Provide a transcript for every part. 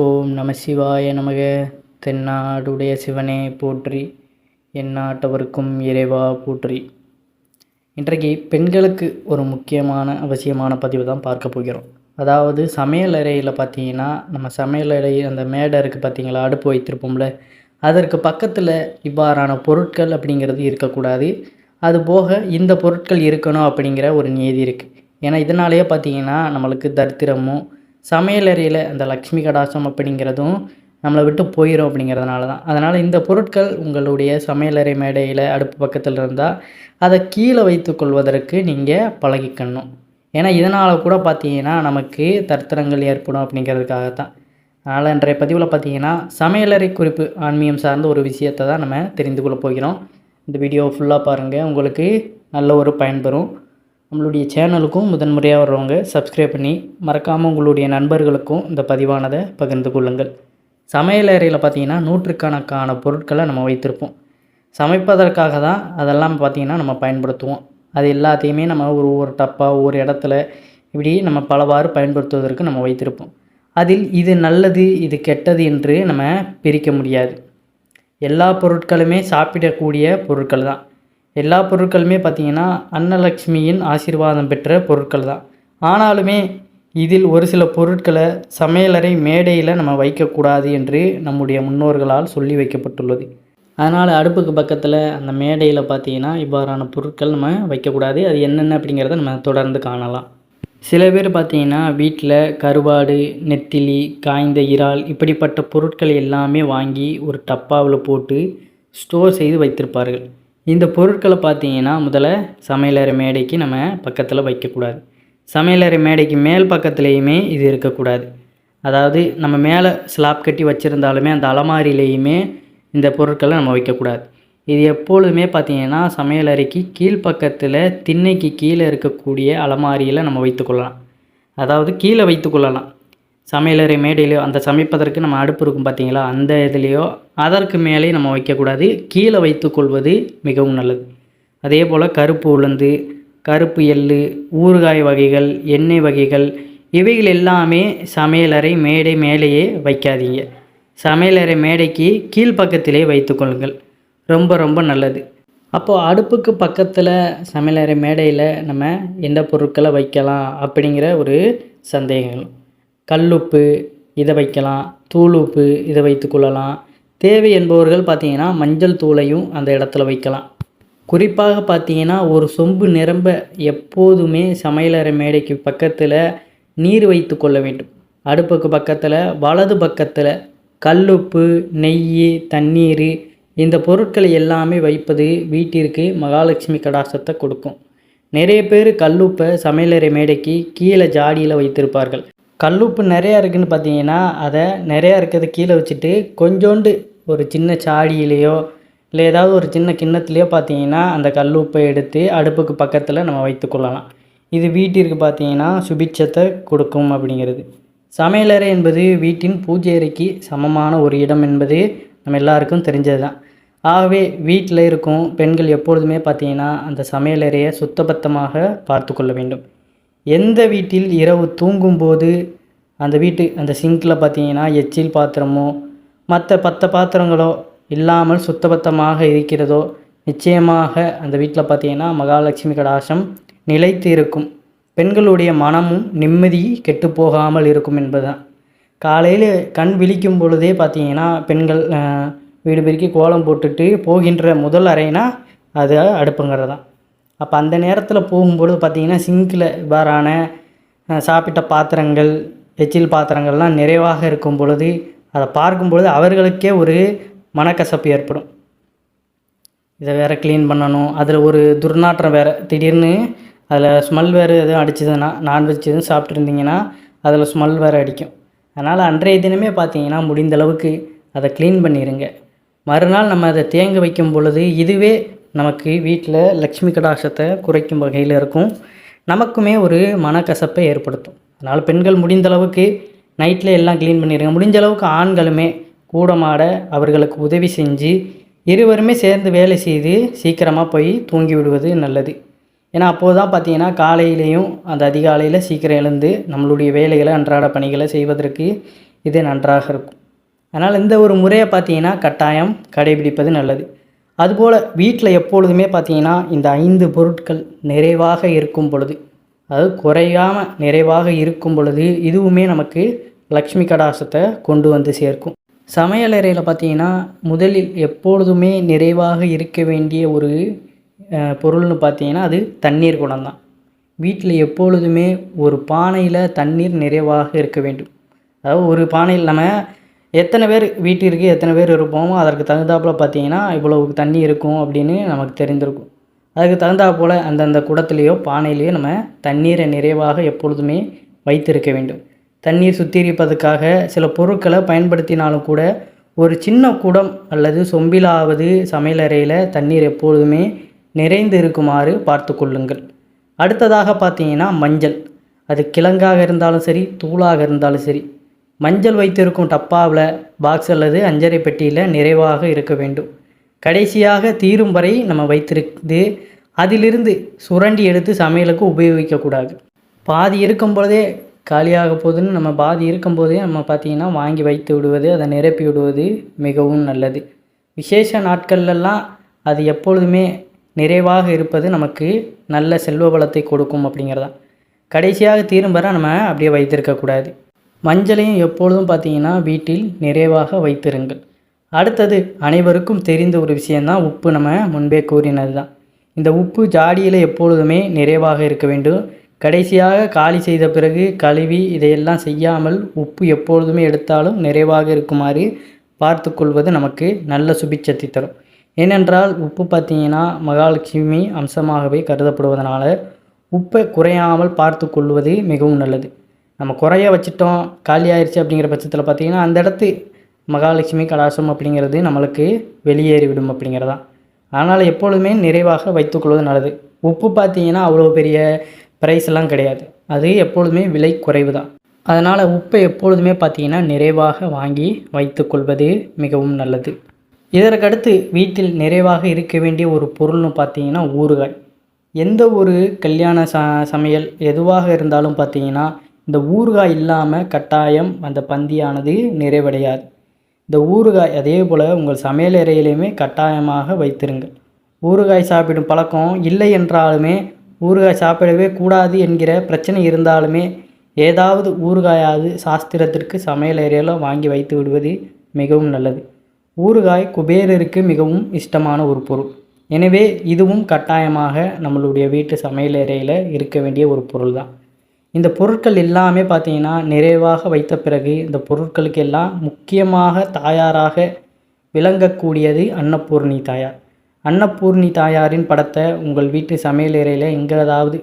ஓம் நம சிவாய நமக. தென்னாடுடைய சிவனே போற்றி, எந்நாட்டவர்க்கும் இறைவா போற்றி. இன்றைக்கு பெண்களுக்கு ஒரு முக்கியமான அவசியமான பதிவு தான் பார்க்க போகிறோம். அதாவது சமையல் அறையில் பார்த்தீங்கன்னா, நம்ம சமையல் அறை அந்த மேடை இருக்குது பார்த்தீங்களா, அடுப்பு வைத்திருப்போம்ல, அதற்கு பக்கத்தில் இவ்வாறான பொருட்கள் அப்படிங்கிறது இருக்கக்கூடாது. அதுபோக இந்த பொருட்கள் இருக்கணும் அப்படிங்கிற ஒரு நியதி இருக்குது. ஏன்னா இதனாலேயே பார்த்தீங்கன்னா நம்மளுக்கு தரித்திரமும், சமையலறையில் அந்த லக்ஷ்மி கடாசம் அப்படிங்கிறதும் நம்மளை விட்டு போயிடும் அப்படிங்கிறதுனால தான். அதனால் இந்த பொருட்கள் உங்களுடைய சமையலறை மேடையில் அடுப்பு பக்கத்தில் இருந்தால் அதை கீழே வைத்து கொள்வதற்கு நீங்கள் பழகிக்கணும். ஏன்னா இதனால் கூட பார்த்தீங்கன்னா நமக்கு தரித்திரங்கள் ஏற்படும் அப்படிங்கிறதுக்காகத்தான். அதனால் இன்றைய பதிவில் பார்த்தீங்கன்னா சமையலறை குறிப்பு ஆன்மீகம் சார்ந்த ஒரு விஷயத்தை தான் நம்ம தெரிந்து கொள்ள போகிறோம். இந்த வீடியோ ஃபுல்லாக பாருங்கள், உங்களுக்கு நல்ல ஒரு பயன்பெறும். நம்மளுடைய சேனலுக்கும் முதன்முறையாக வர்றவங்க சப்ஸ்கிரைப் பண்ணி மறக்காமல் உங்களுடைய நண்பர்களுக்கும் இந்த பதிவானதை பகிர்ந்து கொள்ளுங்கள். சமையல் அறையில் பார்த்திங்கன்னா நூற்றுக்கணக்கான பொருட்களை நம்ம வைத்திருப்போம். சமைப்பதற்காக தான் அதெல்லாம் பார்த்திங்கன்னா நம்ம பயன்படுத்துவோம். அது எல்லாத்தையுமே நம்ம ஒரு டப்பா ஒரு இடத்துல இப்படி நம்ம பலவாறு பயன்படுத்துவதற்கு நம்ம வைத்திருப்போம். அதில் இது நல்லது இது கெட்டது என்று நம்ம பிரிக்க முடியாது. எல்லா பொருட்களுமே சாப்பிடக்கூடிய பொருட்கள் தான். எல்லா பொருட்களுமே பார்த்திங்கன்னா அன்னலக்ஷ்மியின் ஆசீர்வாதம் பெற்ற பொருட்கள் தான். ஆனாலுமே இதில் ஒரு சில பொருட்களை சமையலறை மேடையில் நம்ம வைக்கக்கூடாது என்று நம்முடைய முன்னோர்களால் சொல்லி வைக்கப்பட்டுள்ளது. அதனால் அடுப்புக்கு பக்கத்தில் அந்த மேடையில் பார்த்திங்கன்னா இவ்வாறான பொருட்கள் நம்ம வைக்கக்கூடாது. அது என்னென்ன அப்படிங்கிறத நம்ம தொடர்ந்து காணலாம். சில பேர் பார்த்திங்கன்னா வீட்டில் கருவாடு, நெத்திலி, காய்ந்த இறால் இப்படிப்பட்ட பொருட்கள் எல்லாமே வாங்கி ஒரு டப்பாவில் போட்டு ஸ்டோர் செய்து வைத்திருப்பார்கள். இந்த பொருட்களை பார்த்திங்கன்னா முதல்ல சமையலறை மேடைக்கு நம்ம பக்கத்தில் வைக்கக்கூடாது. சமையலறை மேடைக்கு மேல் பக்கத்துலேயுமே இது இருக்கக்கூடாது. அதாவது நம்ம மேலே ஸ்லாப் கட்டி வச்சுருந்தாலுமே அந்த அலமாரியிலையுமே இந்த பொருட்களை நம்ம வைக்கக்கூடாது. இது எப்பொழுதுமே பார்த்திங்கன்னா சமையலறைக்கு கீழ்ப்பக்கத்தில் திண்ணைக்கு கீழே இருக்கக்கூடிய அலமாரியில் நம்ம வைத்துக்கொள்ளலாம். அதாவது கீழே வைத்துக்கொள்ளலாம். சமையலறை மேடையிலையோ அந்த சமைப்பதற்கு நம்ம அடுப்பு இருக்கும் பார்த்திங்களா, அந்த இதுலேயோ அதற்கு மேலே நம்ம வைக்கக்கூடாது. கீழே வைத்துக்கொள்வது மிகவும் நல்லது. அதே போல் கருப்பு உளுந்து, கருப்பு எள்ளு, ஊறுகாய் வகைகள், எண்ணெய் வகைகள் இவைகள் எல்லாமே சமையலறை மேடை மேலேயே வைக்காதீங்க. சமையலறை மேடைக்கு கீழ்ப்பக்கத்திலே வைத்துக்கொள்ளுங்கள். ரொம்ப ரொம்ப நல்லது. அப்போது அடுப்புக்கு பக்கத்தில் சமையலறை மேடையில் நம்ம எந்த பொருட்களை வைக்கலாம் அப்படிங்கிற ஒரு சந்தேகங்கள். கல்லுப்பு இதை வைக்கலாம், தூள் உப்பு இதை வைத்துக்கொள்ளலாம். தேவை என்பவர்கள் பார்த்திங்கன்னா மஞ்சள் தூளையும் அந்த இடத்துல வைக்கலாம். குறிப்பாக பார்த்திங்கன்னா ஒரு சொம்பு நிரம்ப எப்போதுமே சமையலறை மேடைக்கு பக்கத்தில் நீர் வைத்து கொள்ள வேண்டும். அடுப்புக்கு பக்கத்தில் வலது பக்கத்தில் கல்லுப்பு, நெய், தண்ணீர் இந்த பொருட்களை எல்லாமே வைப்பது வீட்டிற்கு மகாலட்சுமி கடாசத்தை கொடுக்கும். நிறைய பேர் கல்லுப்பை சமையலறை மேடைக்கு கீழே ஜாடியில் வைத்திருப்பார்கள். கல்லுப்பு நிறையா இருக்குதுன்னு பார்த்தீங்கன்னா அதை நிறையா இருக்கிறத கீழே வச்சுட்டு கொஞ்சோண்டு ஒரு சின்ன சாடியிலையோ இல்லை ஏதாவது ஒரு சின்ன கிண்ணத்துலேயோ பார்த்தீங்கன்னா அந்த கல்லுப்பை எடுத்து அடுப்புக்கு பக்கத்தில் நம்ம வைத்துக்கொள்ளலாம். இது வீட்டிற்கு பார்த்தீங்கன்னா சுபிட்சத்தை கொடுக்கும் அப்படிங்கிறது. சமையலறை என்பது வீட்டின் பூஜை அறைக்கு சமமான ஒரு இடம் என்பது நம்ம எல்லாருக்கும் தெரிஞ்சது தான். ஆகவே வீட்டில் இருக்கும் பெண்கள் எப்பொழுதுமே பார்த்தீங்கன்னா அந்த சமையலறையை சுத்தபத்தமாக பார்த்து கொள்ள வேண்டும். எந்த வீட்டில் இரவு தூங்கும்போது அந்த சிங்கில் பார்த்தீங்கன்னா எச்சில் பாத்திரமோ மற்ற 10 பாத்திரங்களோ இல்லாமல் சுத்தபத்தமாக இருக்கிறதோ நிச்சயமாக அந்த வீட்டில் பார்த்தீங்கன்னா மகாலட்சுமி கடாசம் நிலைத்து இருக்கும். பெண்களுடைய மனமும் நிம்மதி கெட்டு போகாமல் இருக்கும் என்பதுதான். காலையில் கண் விழிக்கும் பொழுதே பார்த்தீங்கன்னா பெண்கள் வீடு பெருக்கி கோலம் போட்டுட்டு போகின்ற முதல் அறைனா அது அடுப்புங்கிறது தான். அப்போ அந்த நேரத்தில் போகும்பொழுது பார்த்திங்கன்னா சிங்கில் இவ்வாறான சாப்பிட்ட பாத்திரங்கள், எச்சில் பாத்திரங்கள்லாம் நிறைவாக இருக்கும் பொழுது அதை பார்க்கும்பொழுது அவர்களுக்கே ஒரு மனக்கசப்பு ஏற்படும். இதை வேறு க்ளீன் பண்ணணும், அதில் ஒரு துர்நாற்றம் வேறு திடீர்னு அதில் ஸ்மெல் வேறு எதுவும் அடிச்சதுன்னா, நான்வெஜ் எதுவும் சாப்பிட்ருந்தீங்கன்னா அதில் ஸ்மெல் வேறு அடிக்கும். அதனால் அன்றைய தினமே பார்த்திங்கன்னா முடிந்தளவுக்கு அதை க்ளீன் பண்ணிடுங்க. மறுநாள் நம்ம அதை தேங்க வைக்கும் பொழுது இதுவே நமக்கு வீட்டில் லக்ஷ்மி கடாசத்தை குறைக்கும் வகையில் இருக்கும். நமக்குமே ஒரு மனக்கசப்பை ஏற்படுத்தும். அதனால் பெண்கள் முடிந்தளவுக்கு நைட்டில் எல்லாம் க்ளீன் பண்ணிடுங்க. முடிஞ்ச அளவுக்கு ஆண்களுமே கூடமாட அவர்களுக்கு உதவி செஞ்சு இருவருமே சேர்ந்து வேலை செய்து சீக்கிரமாக போய் தூங்கி விடுவது நல்லது. ஏன்னா அப்போது தான் பார்த்திங்கன்னா காலையிலையும் அந்த அதிகாலையில் சீக்கிரம் எழுந்து நம்மளுடைய வேலைகளை அன்றாட பணிகளை செய்வதற்கு இது நன்றாக இருக்கும். அதனால் இந்த ஒரு முறையை பார்த்தீங்கன்னா கட்டாயம் கடைபிடிப்பது நல்லது. அதுபோல் வீட்டில் எப்பொழுதுமே பார்த்தீங்கன்னா இந்த 5 பொருட்கள் நிறைவாக இருக்கும் பொழுது, அதாவது குறையாமல் நிறைவாக இருக்கும் பொழுது இதுவுமே நமக்கு லக்ஷ்மி கடாட்சத்தை கொண்டு வந்து சேர்க்கும். சமையலறையில் பார்த்தீங்கன்னா முதலில் எப்பொழுதுமே நிறைவாக இருக்க வேண்டிய ஒரு பொருள்னு பார்த்தீங்கன்னா அது தண்ணீர் குடம் தான். வீட்டில் எப்பொழுதுமே ஒரு பானையில் தண்ணீர் நிறைவாக இருக்க வேண்டும். அதாவது ஒரு பானையில் நம்ம எத்தனை பேர் வீட்டிற்கு எத்தனை பேர் இருப்போமோ அதற்கு தகுந்தாப்பில் பார்த்தீங்கன்னா இவ்வளவு தண்ணி இருக்கும் அப்படின்னு நமக்கு தெரிந்திருக்கும். அதுக்கு தகுந்தாற்போல் அந்தந்த குடத்துலேயோ பானையிலையோ நம்ம தண்ணீரை நிறைவாக எப்பொழுதுமே வைத்திருக்க வேண்டும். தண்ணீர் சுத்திகரிப்பதற்காக சில பொருட்களை பயன்படுத்தினாலும் கூட ஒரு சின்ன குடம் அல்லது சொம்பிலாவது சமையலறையில் தண்ணீர் எப்பொழுதுமே நிறைந்து இருக்குமாறு பார்த்து கொள்ளுங்கள். அடுத்ததாக பார்த்தீங்கன்னா மஞ்சள். அது கிழங்காக இருந்தாலும் சரி, தூளாக இருந்தாலும் சரி, மஞ்சள் வைத்திருக்கும் டப்பாவில், பாக்ஸ் அல்லது அஞ்சரை பெட்டியில் நிறைவாக இருக்க வேண்டும். கடைசியாக தீரும் வரை நம்ம வைத்திருந்து அதிலிருந்து சுரண்டி எடுத்து சமையலுக்கு உபயோகிக்கக்கூடாது. பாதி இருக்கும் பொழுதே காலியாக போகுதுன்னு நம்ம பாதி இருக்கும்போதே நம்ம பார்த்திங்கன்னா வாங்கி வைத்து விடுவது, அதை நிரப்பி விடுவது மிகவும் நல்லது. விசேஷ நாட்கள்லாம் அது எப்பொழுதுமே நிறைவாக இருப்பது நமக்கு நல்ல செல்வ வளத்தை கொடுக்கும் அப்படிங்கிறதான். கடைசியாக தீரும் வரை நம்ம அப்படியே வைத்திருக்கக்கூடாது. மஞ்சளையும் எப்பொழுதும் பார்த்திங்கன்னா வீட்டில் நிறைவாக வைத்திருங்கள். அடுத்தது அனைவருக்கும் தெரிந்த ஒரு விஷயந்தான் உப்பு. நம்ம முன்பே கூறினது தான். இந்த உப்பு ஜாடியில் எப்பொழுதுமே நிறைவாக இருக்க வேண்டும். கடைசியாக காலி செய்த பிறகு கழுவி இதையெல்லாம் செய்யாமல் உப்பு எப்பொழுதுமே எடுத்தாலும் நிறைவாக இருக்குமாறு பார்த்து கொள்வது நமக்கு நல்ல சுபிட்சத்தை தரும். ஏனென்றால் உப்பு பார்த்திங்கன்னா மகாலட்சுமி அம்சமாகவே கருதப்படுவதனால உப்பை குறையாமல் பார்த்து கொள்வது மிகவும் நல்லது. நம்ம குறைய வச்சிட்டோம், காலி ஆயிடுச்சு அப்படிங்கிற பட்சத்தில் பார்த்திங்கன்னா அந்த இடத்து மகாலட்சுமி கடாட்சம் அப்படிங்கிறது நம்மளுக்கு வெளியேறிவிடும் அப்படிங்கிறதான். அதனால் எப்பொழுதுமே நிறைவாக வைத்துக்கொள்வது நல்லது. உப்பு பார்த்திங்கன்னா அவ்வளோ பெரிய ப்ரைஸ் எல்லாம் கிடையாது. அது எப்பொழுதுமே விலை குறைவு தான். அதனால் உப்பை எப்பொழுதுமே பார்த்திங்கன்னா நிறைவாக வாங்கி வைத்து கொள்வது மிகவும் நல்லது. இதற்கடுத்து வீட்டில் நிறைவாக இருக்க வேண்டிய ஒரு பொருள்னு பார்த்திங்கன்னா ஊறுகாய். எந்த ஒரு கல்யாண சமையல் எதுவாக இருந்தாலும் பார்த்திங்கன்னா இந்த ஊறுகாய் இல்லாமல் கட்டாயம் அந்த பந்தியானது நிறைவடையாது. இந்த ஊறுகாய் அதே போல் உங்கள் சமையலறையிலையுமே கட்டாயமாக வைத்திருங்கள். ஊறுகாய் சாப்பிடும் பழக்கம் இல்லை என்றாலுமே, ஊறுகாய் சாப்பிடவே கூடாது என்கிற பிரச்சனை இருந்தாலுமே ஏதாவது ஊறுகாயாவது சாஸ்திரத்திற்கு சமையலறையில் வாங்கி வைத்து விடுவது மிகவும் நல்லது. ஊறுகாய் குபேரருக்கு மிகவும் இஷ்டமான ஒரு பொருள். எனவே இதுவும் கட்டாயமாக நம்மளுடைய வீட்டு சமையலறையில் இருக்க வேண்டிய ஒரு பொருள் தான். இந்த பொருட்கள் எல்லாமே பார்த்திங்கன்னா நிறைவாக வைத்த பிறகு இந்த பொருட்களுக்கு எல்லாம் முக்கியமாக தாயாராக விளங்கக்கூடியது அன்னபூர்ணி தாயார். அன்னபூர்ணி தாயாரின் படத்தை உங்கள் வீட்டு சமையலறையில் எங்கேயாவது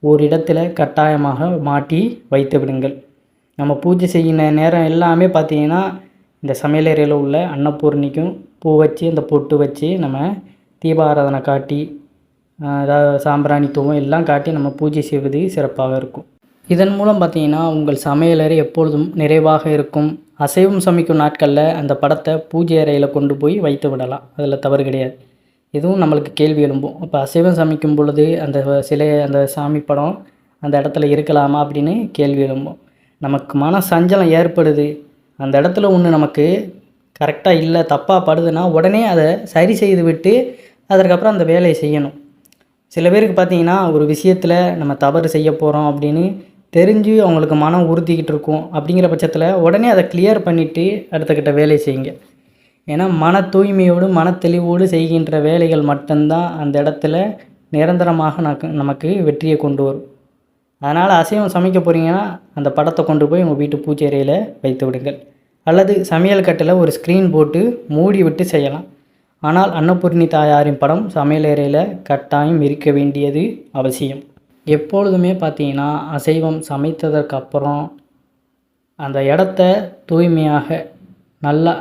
ஒரு இடத்துல கட்டாயமாக மாட்டி வைத்து விடுங்கள். நம்ம பூஜை செய்கிற நேரம் எல்லாமே பார்த்திங்கன்னா இந்த சமையலறையில் உள்ள அன்னபூர்ணிக்கும் பூ வச்சு அந்த பொட்டு வச்சு நம்ம தீபாராதனை காட்டி அதாவது சாம்பிராணி தூவம் எல்லாம் காட்டி நம்ம பூஜை செய்வது சிறப்பாக இருக்கும். இதன் மூலம் பார்த்திங்கன்னா உங்கள் சமையலறை எப்பொழுதும் நிறைவாக இருக்கும். அசைவம் சமைக்கும் நாட்களில் அந்த படத்தை பூஜை அறையில் கொண்டு போய் வைத்து விடலாம். அதில் தவறு கிடையாது. இதுவும் நம்மளுக்கு கேள்வி எழும்பும். இப்போ அசைவம் சமைக்கும் பொழுது அந்த சிலை அந்த சாமி படம் அந்த இடத்துல இருக்கலாமா அப்படின்னு கேள்வி எழும்பும். நமக்கு மன சஞ்சலம் ஏற்படுது, அந்த இடத்துல ஒன்று நமக்கு கரெக்டாக இல்லை, தப்பாக படுதுன்னா உடனே அதை சரி செய்து விட்டு அதற்கப்புறம் அந்த வேலையை செய்யணும். சில பேருக்கு பார்த்திங்கன்னா ஒரு விஷயத்தில் நம்ம தவறு செய்ய போகிறோம் அப்படின்னு தெரிஞ்சு அவங்களுக்கு மனம் உறுத்திக்கிட்டு இருக்கும். அப்படிங்கிற பட்சத்தில் உடனே அதை கிளியர் பண்ணிவிட்டு அடுத்தக்கிட்ட வேலையை செய்யுங்க. ஏன்னா மன தூய்மையோடு மன தெளிவோடு செய்கின்ற வேலைகள் மட்டும்தான் அந்த இடத்துல நிரந்தரமாக நமக்கு வெற்றியை கொண்டு வரும். அதனால் அசைவம் சமைக்க போகிறீங்கன்னா அந்த படத்தை கொண்டு போய் உங்கள் வீட்டு பூஜை அறையில் வைத்து விடுங்கள். அல்லது சமையல் கட்டில் ஒரு ஸ்க்ரீன் போட்டு மூடி விட்டு செய்யலாம். ஆனால் அன்னபூர்ணி தாயாரின் படம் சமையலறையில் கட்டாயம் இருக்க வேண்டியது அவசியம். எப்பொழுதுமே பார்த்திங்கன்னா அசைவம் சமைத்ததற்கு அப்புறம் அந்த இடத்த தூய்மையாக நல்லா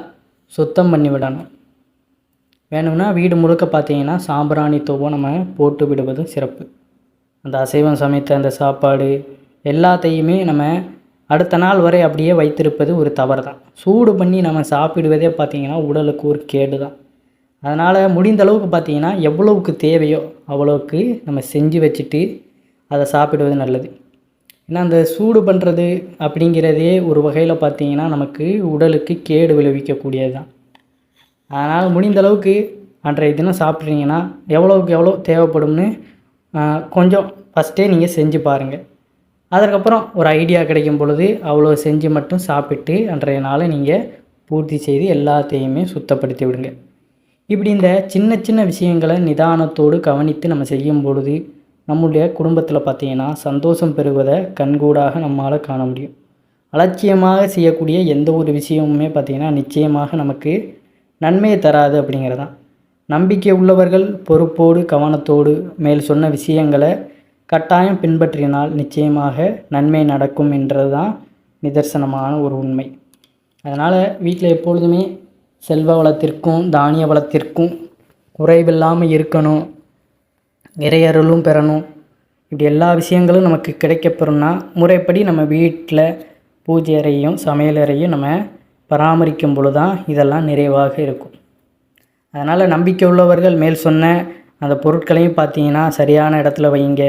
சுத்தம் பண்ணி விடணும். வேணும்னா வீடு முழுக்க பார்த்திங்கன்னா சாம்பிராணி தூவம் நம்ம போட்டு விடுவதும் சிறப்பு. அந்த அசைவம் சமைத்த அந்த சாப்பாடு எல்லாத்தையுமே நம்ம அடுத்த நாள் வரை அப்படியே வைத்திருப்பது ஒரு தவறு தான். சூடு பண்ணி நம்ம சாப்பிடுவதே பார்த்திங்கன்னா உடலுக்கு ஒரு கேடு தான். அதனால் முடிந்த அளவுக்கு பார்த்திங்கன்னா எவ்வளவுக்கு தேவையோ அவ்வளோவுக்கு நம்ம செஞ்சு வச்சுட்டு அதை சாப்பிடுவது நல்லது. ஏன்னா அந்த சூடு பண்ணுறது அப்படிங்கிறதே ஒரு வகையில் பார்த்திங்கன்னா நமக்கு உடலுக்கு கேடு விளைவிக்கக்கூடியது தான். அதனால் முடிந்த அளவுக்கு அன்றைய தினம் சாப்பிட்றீங்கன்னா எவ்வளோவுக்கு எவ்வளோ தேவைப்படும்னு கொஞ்சம் ஃபஸ்ட்டே நீங்கள் செஞ்சு பாருங்கள். அதுக்கப்புறம் ஒரு ஐடியா கிடைக்கும் பொழுது அவ்வளோ செஞ்சு மட்டும் சாப்பிட்டு அன்றைய நாளை நீங்கள் பூர்த்தி செய்து எல்லாத்தையுமே சுத்தப்படுத்தி விடுங்க. இப்படி இந்த சின்ன சின்ன விஷயங்களை நிதானத்தோடு கவனித்து நம்ம செய்யும் பொழுது நம்முடைய குடும்பத்தில் பார்த்திங்கன்னா சந்தோஷம் பெறுவதை கண்கூடாக நம்மளால் காண முடியும். அலட்சியமாக செய்யக்கூடிய எந்த ஒரு விஷயமுமே பார்த்திங்கன்னா நிச்சயமாக நமக்கு நன்மையை தராது அப்படிங்கிறதான். நம்பிக்கை உள்ளவர்கள் பொறுப்போடு கவனத்தோடு மேல் சொன்ன விஷயங்களை கட்டாயம் பின்பற்றினால் நிச்சயமாக நன்மை நடக்கும் என்றது தான் நிதர்சனமான ஒரு உண்மை. அதனால் வீட்டில் எப்பொழுதுமே செல்வ வளத்திற்கும் தானிய வளத்திற்கும் குறைவில்லாமல் இருக்கணும், இறையருளும் பெறணும். இப்படி எல்லா விஷயங்களும் நமக்கு கிடைக்கப்பெறும்னா முறைப்படி நம்ம வீட்டில் பூஜை அறையும் சமையலறையும் நம்ம பராமரிக்கும் பொழுது தான் இதெல்லாம் நிறைவாக இருக்கும். அதனால் நம்பிக்கை உள்ளவர்கள் மேல் சொன்ன அந்த பொருட்களையும் பார்த்திங்கன்னா சரியான இடத்துல வைங்க.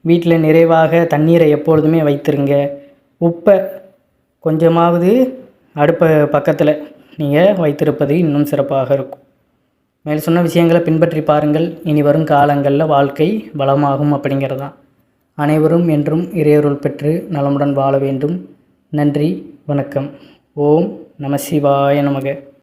வீட்டில் நிறைவாக தண்ணீரை எப்பொழுதுமே வைத்திருங்க. உப்பை கொஞ்சமாவது அடுப்பை பக்கத்தில் நீங்கள் வைத்திருப்பது இன்னும் சிறப்பாக இருக்கும். மேல் சொன்ன விஷயங்களை பின்பற்றி பாருங்கள். இனி வரும் காலங்களில் வாழ்க்கை வளமாகும் அப்படிங்கிறது தான். அனைவரும் என்றும் இறையருள் பெற்று நலமுடன் வாழ வேண்டும். நன்றி, வணக்கம். ஓம் நம சிவாய நமக.